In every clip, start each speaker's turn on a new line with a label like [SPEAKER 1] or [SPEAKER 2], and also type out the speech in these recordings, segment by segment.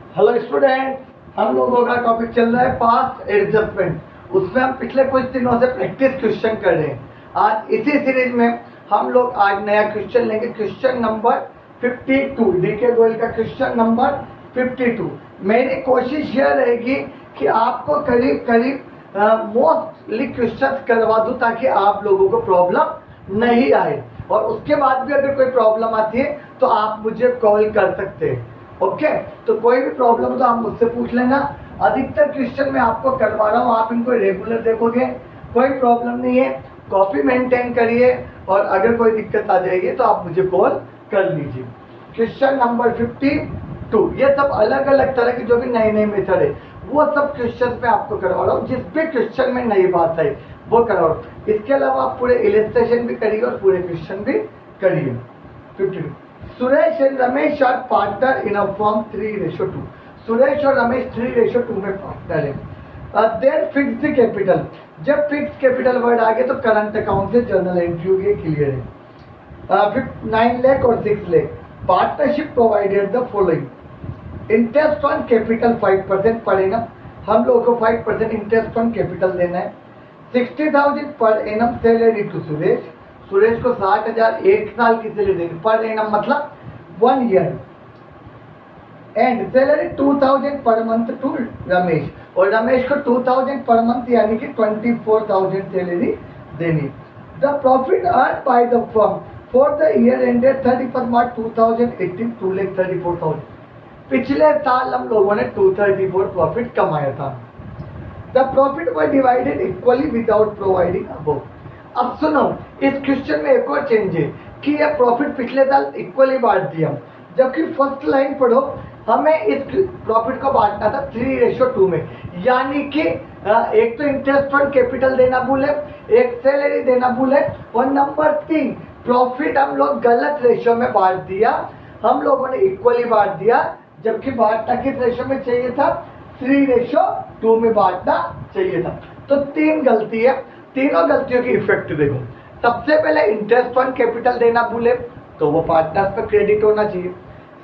[SPEAKER 1] Hello student, हम लोगों का टॉपिक चल रहा है पास्ट एडजस्टमेंट। उसमें हम पिछले कुछ दिनों से प्रैक्टिस क्वेश्चन कर रहे हैं। आज इसी सीरीज में हम लोग आज नया क्वेश्चन लेंगे, क्वेश्चन नंबर 52, डीके गोयल का क्वेश्चन नंबर 52। मेरी कोशिश यह रहेगी कि आपको करीब करीब मोस्टली क्वेश्चन करवा दूं ताकि आप लोगों को प्रॉब्लम नहीं आए, और उसके बाद भी अगर कोई प्रॉब्लम आती है तो आप मुझे कॉल कर सकते हैं। ओके, तो कोई भी प्रॉब्लम तो आप मुझसे पूछ लेना। अधिकतर क्वेश्चन मैं आपको करवा रहा हूँ, आप इनको रेगुलर देखोगे, कोई प्रॉब्लम नहीं है। कॉपी मेंटेन करिए और अगर कोई दिक्कत आ जाएगी तो आप मुझे कॉल कर लीजिए। क्वेश्चन नंबर 52, ये सब अलग अलग तरह के जो भी नए नए मेथड है वो सब क्वेश्चन मैं आपको करवा रहा हूँ। जिस भी क्वेश्चन में नई बात है वो करवा रहा हूँ। इसके अलावा आप पूरे इलस्ट्रेशन भी करिए और पूरे क्वेश्चन भी करिए। 52, Suresh and Ramesh are partner in a form 3:2। Suresh और रमेश 3:2 में पार्टनर है। Then fix the capital. जब फिक्स कैपिटल वर्ड आ गया तो करंट अकाउंट से जर्नल एंट्री होगी, क्लियर है। 9 लाख और 6 lakh. Partnership provided the following. Interest on capital 5% per annum. हम लोगों को 5% इंटरेस्ट ऑन कैपिटल देना है। 60,000 per annum salary to Suresh. Suresh को 60,000 एक साल की सैलरी देनी, पर एनम मतलब 1 year. And salary 2,000 per month to Ramesh, और रमेश को 2,000 पर मंथ यानी कि 24,000 सैलरी देनी। The profit earn by the firm for the year ended 31 मार्च 2018 2,34,000। पिछले साल हम लोगों ने 234 प्रॉफिट कमाया था। The profit were divided equally without providing above. अब सुनो, इस क्वेश्चन में एक और चेंज है कि यह प्रॉफिट पिछले साल इक्वली बांट दिया, जबकि फर्स्ट लाइन पढ़ो, हमें इस प्रॉफिट को बांटना था 3:2 में। यानी कि एक तो इंटरेस्ट ऑन कैपिटल देना भूले, एक सैलरी देना भूले, और नंबर 3 प्रॉफिट हम लोग गलत रेशियो में बांट दिया। हम लोगों ने इक्वली बांट दिया, जबकि बांटना किस रेशियो में चाहिए था? 3:2 में बांटना चाहिए था। तो 3 गलती है। तीनों गलतियों की इफेक्ट देखो। सबसे पहले इंटरेस्ट ऑन कैपिटल देना भूले तो वो पार्टनर्स पर क्रेडिट होना चाहिए।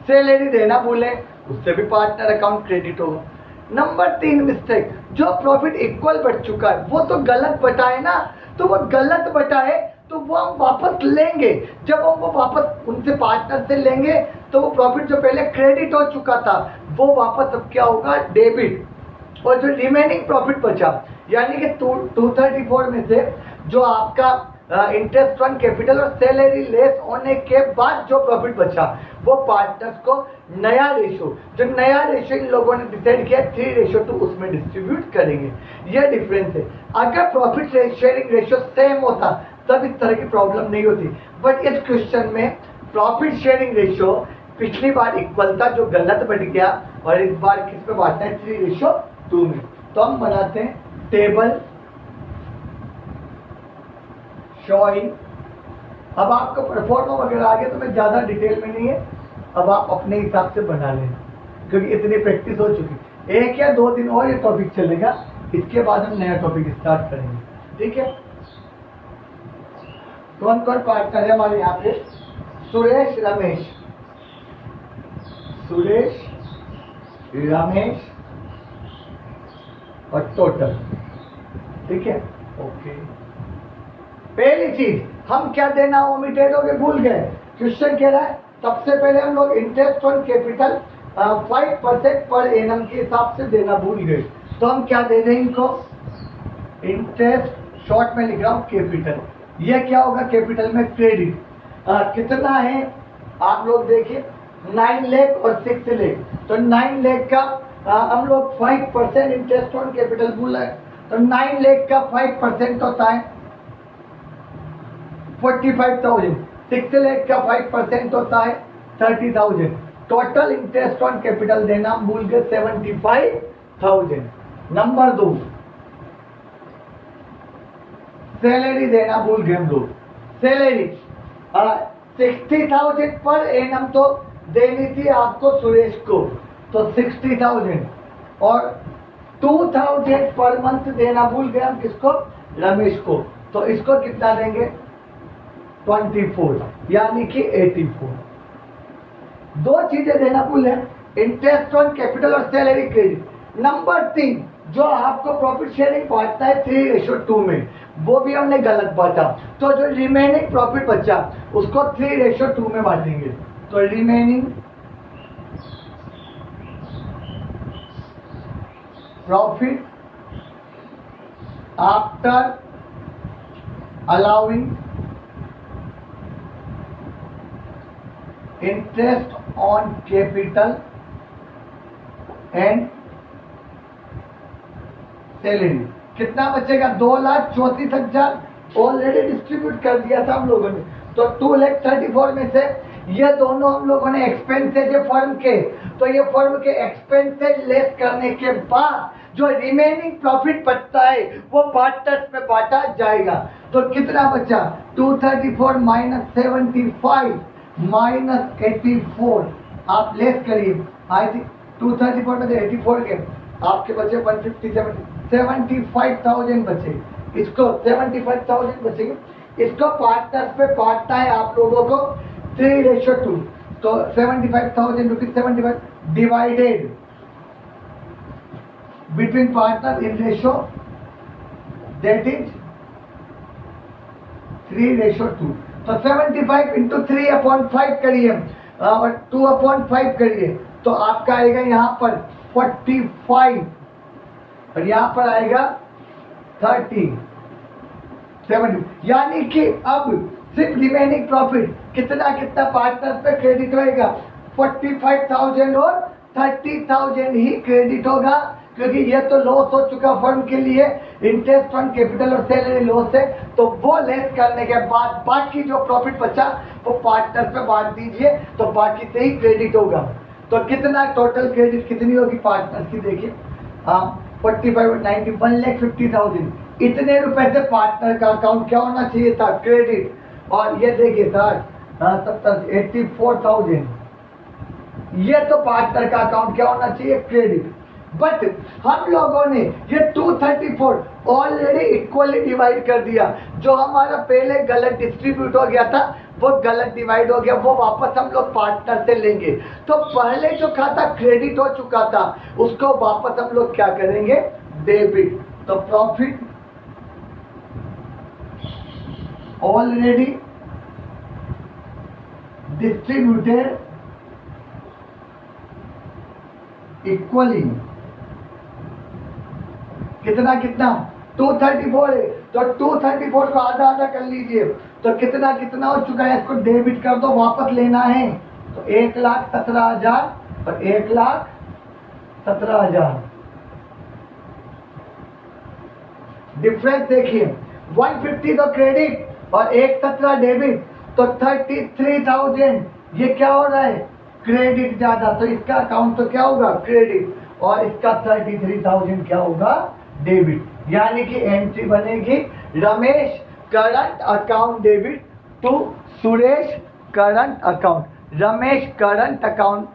[SPEAKER 1] सैलरी देना भूले उससे भी पार्टनर अकाउंट क्रेडिट होगा। नंबर 3 मिस्टेक, जो प्रॉफिट इक्वल बढ़ चुका है वो तो गलत बटा है ना, तो वो गलत बटा है तो वो हम वापस लेंगे। जब हम वो वापस उनसे पार्टनर से लेंगे तो वो प्रॉफिट जो पहले क्रेडिट हो चुका था वो वापस अब क्या होगा? डेबिट। और जो रिमेनिंग प्रॉफिट बचा यानी कि 234 में से जो आपका इंटरेस्ट ऑन कैपिटल और सैलरी लेस होने के बाद जो प्रॉफिट बचा वो पार्टनर्स को नया रेशो, जो नया रेशो इन लोगों ने डिसाइड किया 3:2 उसमें डिस्ट्रीब्यूट करेंगे। ये डिफरेंस है। अगर प्रॉफिट शेयरिंग रेशो सेम होता तब इस तरह की प्रॉब्लम नहीं होती, बट इस क्वेश्चन में प्रॉफिट शेयरिंग रेशो पिछली बार इक्वल था जो गलत बढ़ गया, और इस बार किस पे बांटना है? 3:2 में। तो हम बनाते हैं टेबल शोइंग। अब आपको परफॉर्मा वगैरह आ गया तो मैं ज़्यादा डिटेल में नहीं है, अब आप अपने हिसाब से बना लें क्योंकि इतनी प्रैक्टिस हो चुकी। 1 या 2 दिन और ये टॉपिक चलेगा, इसके बाद हम नया टॉपिक स्टार्ट करेंगे, ठीक है। कौन कौन पार्टनर है हमारे यहाँ पे? सुरेश रमेश, सुरेश रमेश और टोटल, ठीक है, ओके। पहली चीज हम क्या देना ओमिटेड हो गए, भूल गए। क्वेश्चन कह रहा है सबसे पहले हम लोग interest on capital 5% per annum के हिसाब से देना भूल गए, तो हम क्या दे दें इनको? इंटरेस्ट, शॉर्ट में लिख रहा हूं कैपिटल। ये क्या होगा? कैपिटल में क्रेडिट कितना है आप लोग देखिए, 9 लाख और 6 लाख। तो 9 लाख का हम लोग 5% इंटरेस्ट ऑन कैपिटल भूल है, तो 9 लाख का 5% होता है 45,000। 6 लाख का 5% होता है 30,000। टोटल इंटरेस्ट ऑन कैपिटल देना भूल गए 75,000। नंबर 2 सैलरी देना भूल गए हम लोग। सैलरी 60,000 पर एनम तो देनी थी आपको सुरेश को, तो 60,000, और 2,000 पर मंथ देना भूल गए हम किसको? रमेश को। तो इसको कितना देंगे? 24 यानी कि 84। 2 चीजें देना भूले, इंटरेस्ट ऑन कैपिटल और सैलरी क्रेडिट। नंबर 3 जो आपको प्रॉफिट शेयरिंग बांटना है 3:2 में, वो भी हमने गलत बांटा। तो जो रिमेनिंग प्रॉफिट बचा उसको 3:2 में बांटेंगे। तो remaining profit after allowing interest on capital and salary कितना बचेगा? 2,34,000 ऑलरेडी डिस्ट्रीब्यूट कर दिया था हम लोगों ने। तो 2,34,000 में से ये दोनों हम लोगों ने एक्सपेंसेज है फर्म के, तो ये फर्म के एक्सपेंसेज लेस करने के बाद जो रिमेनिंग प्रॉफिट बचता है वो पार्टनर्स में बांटा जाएगा। तो कितना बचा? 234 माइनस 75 माइनस 84, आप लेस करिए। आई थिंक 234 में से 84 के आपके बचे 157, 75,000 बचे। इसको 75,000 बचेंगे, इसको पार्टनर्स पे बांटना है आप लोगों को 3:2। तो 75,000 rupees 75 divided between partner in ratio that is 3:2। तो 75 इंटू 3/5 करिए और 2/5 करिए, तो आपका आएगा यहाँ पर 45 और यहाँ पर आएगा 30, 70। यानी कि अब सिर्फ रिमेनिंग प्रॉफिट कितना कितना पार्टनर्स पे क्रेडिट होएगा? 45,000 और 30,000 ही क्रेडिट होगा, क्योंकि ये तो लॉस हो चुका फर्म के लिए, इंटरेस्ट ऑन कैपिटल और सैलरी लॉस है। तो वो लेस करने के बाद बाकी जो प्रॉफिट बचा वो पार्टनर्स पे बांट दीजिए, तो बाकी से ही क्रेडिट होगा। तो कितना टोटल क्रेडिट कितनी होगी पार्टनर्स की? देखिए 45 और 90 1,50,000। इतने रुपए से पार्टनर का अकाउंट क्या होना चाहिए था? क्रेडिट। और ये देखिए 70 84,000, ये तो पार्टनर का अकाउंट क्या होना चाहिए? क्रेडिट। बट हम लोगों ने ये 234 ऑलरेडी इक्वली डिवाइड कर दिया। जो हमारा पहले गलत डिस्ट्रीब्यूट हो गया था वो गलत डिवाइड हो गया, वो वापस हम लोग पार्टनर से लेंगे। तो पहले जो खाता क्रेडिट हो चुका था उसको वापस हम लोग क्या करेंगे? डेबिट। तो प्रॉफिट ऑलरेडी डिस्ट्रीब्यूटेड इक्वली, कितना कितना? 234 है, तो 234 को आधा आधा कर लीजिए, तो कितना कितना हो चुका है? इसको डेबिट कर दो, वापस लेना है। तो 1,17,000 और 1,17,000 डिफरेंस देखिए, 150 तो क्रेडिट और 117 डेबिट, तो 33,000 ये क्या हो रहा है? क्रेडिट ज्यादा, तो इसका अकाउंट तो क्या होगा? क्रेडिट, और इसका 33,000 क्या होगा? डेबिट। यानी कि एंट्री बनेगी Ramesh current account debit to Suresh current account, Ramesh current account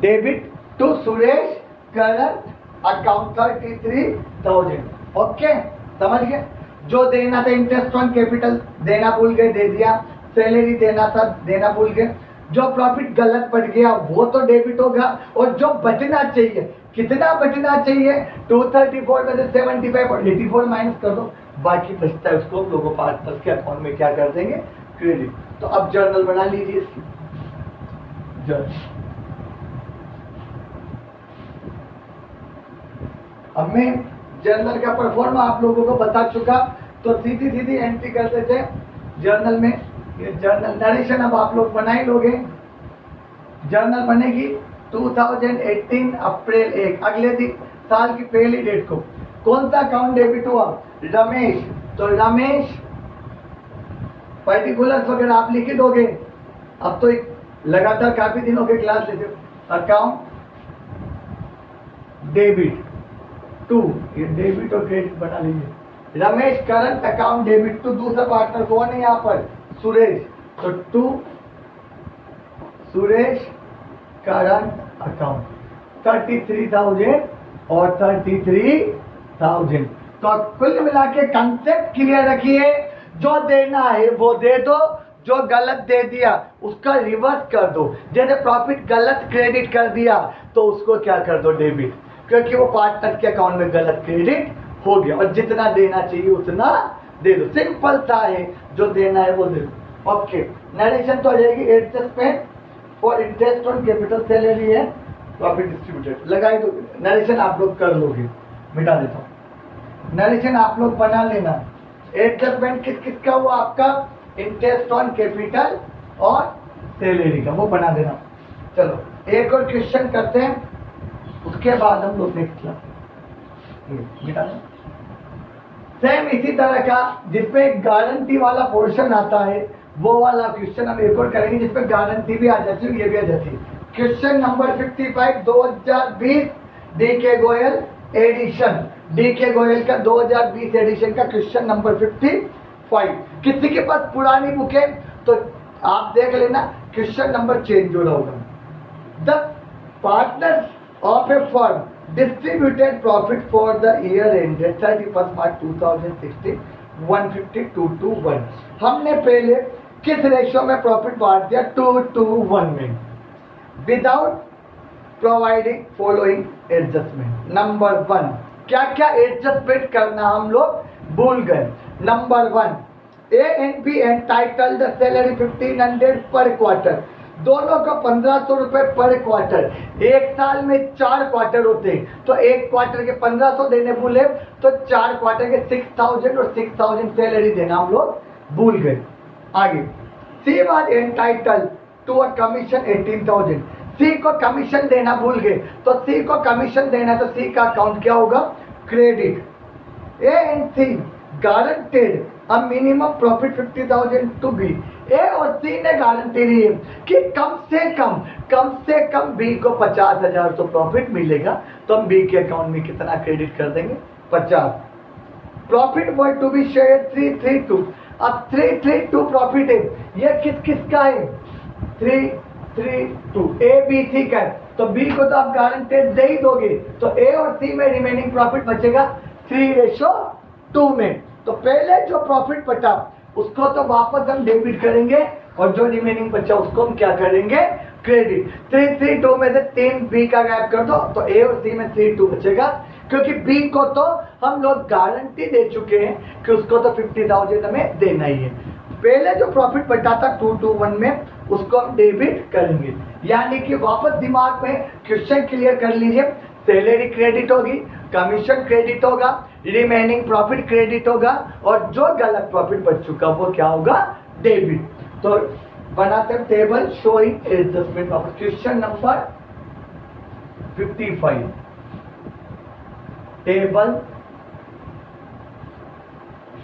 [SPEAKER 1] debit to Suresh current account 33,000। Okay, समझ गए? जो देना था इंटरेस्ट ऑन कैपिटल देना भूल गए, दे दिया। सैलरी देना था, देना भूल गए। जो प्रॉफिट गलत बढ़ गया वो तो डेबिट होगा, और जो बचना चाहिए, कितना बचना चाहिए? 234 में से 75 और 84 माइनस कर दो, बाकी बचता है उसको लोगों पार्टनर्स के अकाउंट में क्या कर देंगे? क्रेडिट। तो अब जर्नल बना लीजिए इसकी। जर्नल अब मैं जर्नल का परफॉर्मा आप लोगों को बता चुका, तो सीधी सीधी एंट्री करते थे जर्नल में। ये जर्नल नरेशन अब आप लोग बना ही लोगे। जर्नल बनेगी 2018 अप्रैल 1, अगले दिन साल की पहली डेट को। कौन सा अकाउंट डेबिट हुआ? रमेश। तो रमेश पर्टिकुलर्स वगैरह आप लिख ही दोगे, अब तो एक लगातार काफी दिनों के क्लास लेते हो। अकाउंट डेबिट टू, ये डेबिट और क्रेडिट बना लीजिए। Ramesh current account debit to, दूसरा पार्टनर कौन है यहाँ पर? सुरेश। तो टू सुरेश करंट अकाउंट 33,000 और 33,000। तो कुल मिला के कंसेप्ट क्लियर रखिए, जो देना है वो दे दो, जो गलत दे दिया उसका रिवर्स कर दो। जैसे प्रॉफिट गलत क्रेडिट कर दिया तो उसको क्या कर दो, डेबिट, क्योंकि वो पार्टनर के अकाउंट में गलत क्रेडिट हो गया और जितना देना चाहिए उतना दे दो। सिंपल सा है, जो देना है वो दे दो। ओके, नरेशन तो आ जाएगी adjustment for interest on capital salary है प्रॉफिट डिस्ट्रीब्यूटेड, लगाई दो। नरेशन आप लोग कर लोगे, मिटा देता हूँ। नरेशन आप लोग बना लेना। एडजस्टमेंट किस किस का हुआ आपका, इंटरेस्ट ऑन कैपिटल और सैलरी का, वो बना देना। चलो एक और क्वेश्चन करते हैं, उसके बाद हम लोग नेक्स्ट मिटा दें। सेम इसी तरह का जिसमें गारंटी वाला पोर्शन आता है वो वाला क्वेश्चन हम एक और करेंगे जिसमें गारंटी भी आ जाती है, ये भी आ जाती है। क्वेश्चन नंबर 55 2020 डी के गोयल एडिशन, डी के गोयल का 2020 एडिशन का क्वेश्चन नंबर 55। किसी के पास पुरानी बुक है तो आप देख लेना, क्वेश्चन नंबर चेंज हो रहा होगा। The partners of a firm distributed profit for the year ended 31st March 2016 152 to 1। हमने पहले किस रेशियो में प्रॉफिट बांट दिया, 2:1 में, without providing following adjustment. Number 1, क्या क्या एडजस्टमेंट करना हम लोग भूल गए। Number 1, A and B entitled the salary 1500 पर क्वार्टर, दोनों का 1500 रुपए पर क्वार्टर। एक साल में 4 क्वार्टर होते हैं तो एक क्वार्टर के 1500 देने भूले तो 4 क्वार्टर के 6000 और 6000 सैलरी देना हम लोग भूल गए। आगे, C was entitled to a commission 18000, C को कमीशन देना भूल गए तो सी को कमीशन देना है तो सी का अकाउंट क्या होगा, credit. A and C guaranteed a minimum profit 50,000 to B, A और सी ने गारंटी दी है कि कम से कम बी को 50,000 तो प्रॉफिट मिलेगा, तो हम बी के अकाउंट में कितना क्रेडिट कर देंगे, 50। Profit was to be share 332, अब 332 प्रॉफिट है, ये किस किस का है, 332 ए बी सी का है, तो बी को तो आप गारंटेड दे ही दोगे, तो ए और सी में रिमेनिंग प्रॉफिट बचेगा 3:2 में। तो पहले जो प्रॉफिट बचा उसको तो वापस हम डेबिट करेंगे और जो रिमेनिंग बचा उसको हम क्या करेंगे, क्रेडिट। 332 में से 3 बी का गायब कर दो तो ए और सी में 32 बचेगा, क्योंकि बी को तो हम लोग गारंटी दे चुके हैं कि उसको तो 50,000 हमें देना ही है। पहले जो प्रॉफिट बचा था 221 में उसको हम डेबिट करेंगे, यानी कि वापस दिमाग में क्वेश्चन क्लियर कर लीजिए। सैलरी क्रेडिट होगी, कमीशन क्रेडिट होगा, रिमेनिंग प्रॉफिट क्रेडिट होगा और जो गलत प्रॉफिट बच चुका वो क्या होगा, डेबिट। तो बनाते हैं table showing adjustment profit. Question number 55, table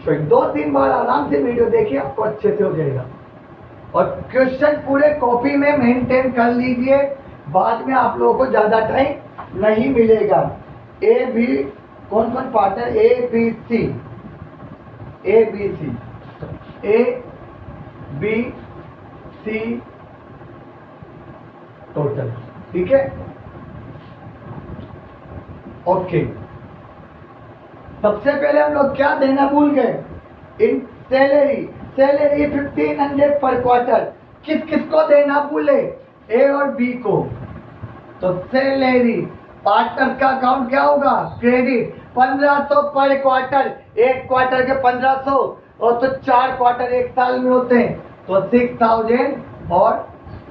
[SPEAKER 1] showing. 2-3 बार आराम से वीडियो देखिए, आपको अच्छे से हो जाएगा। और क्वेश्चन पूरे कॉपी में मेंटेन कर लीजिए, बाद में आप लोगों को ज्यादा टाइम नहीं मिलेगा। ए बी कौन कौन पार्ट है, A B C, A B C, A B C total, ठीक है, ओके। सबसे पहले हम लोग क्या देना भूल गए, इन सैलरी 1500 पर क्वार्टर, किस किस को देना भूले, ए और बी को। तो सैलरी पार्टनर का अकाउंट क्या होगा, क्रेडिट, 1500 पर क्वार्टर, एक क्वार्टर के 1500 और तो 4 क्वार्टर एक साल में होते हैं तो 6000 और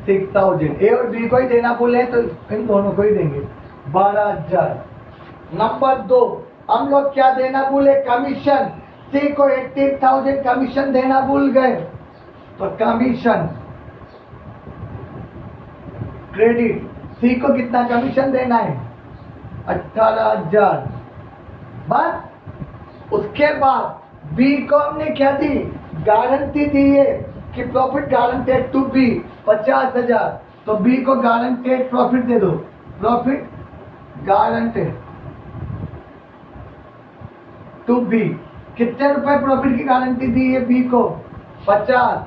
[SPEAKER 1] 6000, ए और बी को ही देना भूले तो इन दोनों को ही देंगे 12,000। नंबर 2, हम लोग क्या देना भूले, कमीशन, सी को 18,000 कमीशन देना भूल गए तो कमीशन क्रेडिट, सी को कितना कमीशन देना है, 18,000। बस उसके बाद बी को हमने क्या दी, गारंटी दी है कि प्रॉफिट गारंटेड टू बी 50,000, तो बी को गारंटेड प्रॉफिट दे दो, प्रॉफिट गारंटेड टू बी। कितने रुपए प्रॉफिट की गारंटी दी है बी को, 50,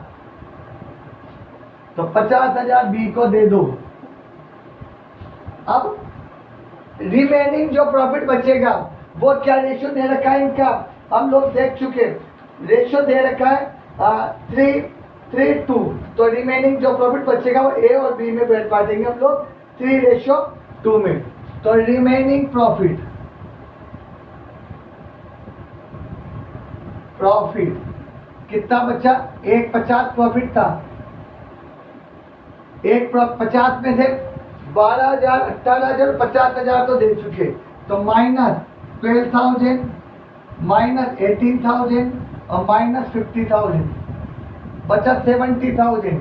[SPEAKER 1] तो 50,000 बी को दे दो। अब रिमेनिंग जो प्रॉफिट बचेगा वो क्या रेशियो दे रखा है इनका, हम लोग देख चुके, रेशियो दे रखा है 3 3:2, तो रिमेनिंग जो प्रॉफिट बचेगा वो ए और बी में बांटेंगे हम लोग 3:2 में। तो रिमेनिंग प्रॉफिट कितना बचा? 150 प्रॉफिट था, 150 में से 12,000, 18,000, 50,000 तो दे चुके, तो -12,000, -18,000 और -50,000, बचा 70,000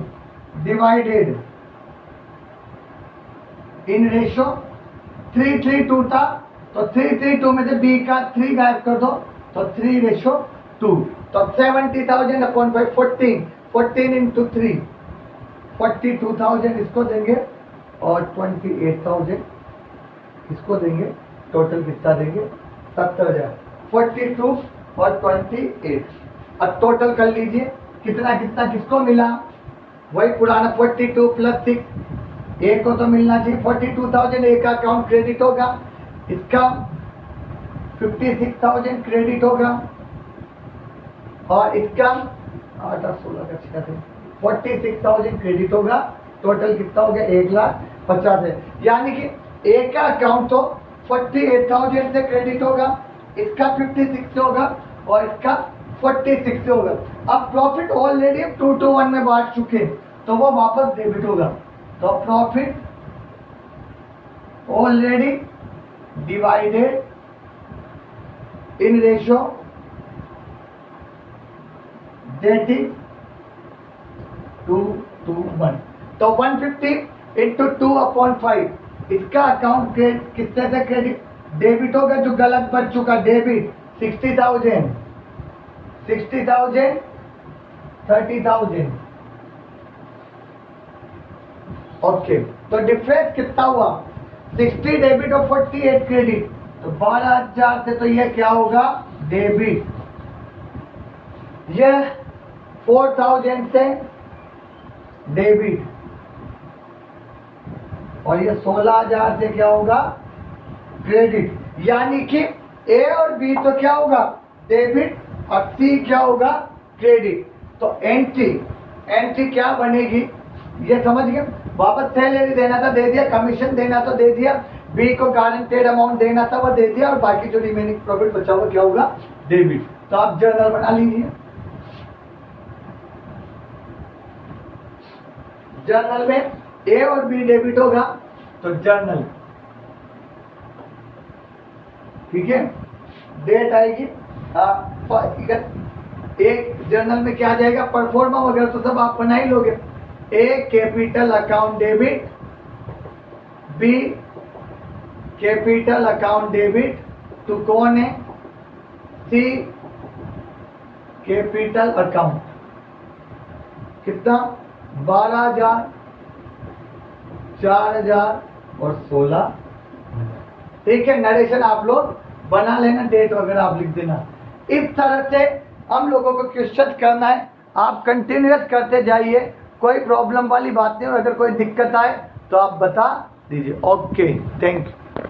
[SPEAKER 1] डिवाइडेड इन रेशो 3:2 था, तो 3:2 में से बी का 3 गायब कर दो, तो 3:2, तो 70,000 अपॉन 5, 14 इंटू 3, 42,000 इसको देंगे और 28,000 इसको देंगे। टोटल कितना देंगे? 70,000, 42 और 28। अब टोटल कर लीजिए कितना कितना किसको मिला? वही पुराना 42 + 6, ए को तो मिलना चाहिए 42,000, ए का अकाउंट क्रेडिट होगा, इसका 56,000 क्रेडिट होगा और इसका 8 और 16 का 46,000 क्रेडिट होगा। टोटल कितना हो गया? 1,50,000। यानी कि ए का अकाउंट तो 48,000 से क्रेडिट होगा, इसका 56 से होगा और इसका 46 से होगा। अब प्रॉफिट ऑलरेडी 2:1 में बांट चुके, तो वो वापस डेबिट होगा। तो profit already divided in ratio, that is 2:1। तो 150 इंटू 2/5, इसका अकाउंट कितने से क्रेडिट डेबिट होगा? जो गलत बच चुका डेबिट 60,000, 30,000। ओके, तो डिफरेंस कितना हुआ? 60 डेबिट और 48 क्रेडिट, तो 12,000 से तो ये क्या होगा? डेबिट। यह 4,000 से डेबिट और ये 16,000 से क्या होगा? क्रेडिट। यानी कि ए और बी तो क्या होगा? डेबिट और सी क्या होगा? क्रेडिट। तो एंट्री क्या बनेगी? ये समझ गए? वापस सैलरी देना था, दे दिया, कमीशन देना तो दे दिया, बी को गारंटेड अमाउंट देना था वो दे दिया, और बाकी जो रिमेनिंग प्रॉफिट बचा हुआ क्या होगा? डेबिट। तो आप जर्नल बना लीजिए। जर्नल में ए और बी डेबिट होगा, तो जर्नल, ठीक है, डेट आएगी। एक जर्नल में क्या आ जाएगा? परफॉर्मा वगैरह तो सब आप बना ही लोगे। A capital account debit, B capital account debit to कौन है? C capital account. कितना? 12,000, 4,000 और 16। ठीक है, नरेशन आप लोग बना लेना, डेट वगैरह आप लिख देना। इस तरह से हम लोगों को क्वेश्चन करना है, आप कंटिन्यूअस करते जाइए, कोई प्रॉब्लम वाली बात नहीं, और अगर कोई दिक्कत आए तो आप बता दीजिए। Okay, thank you.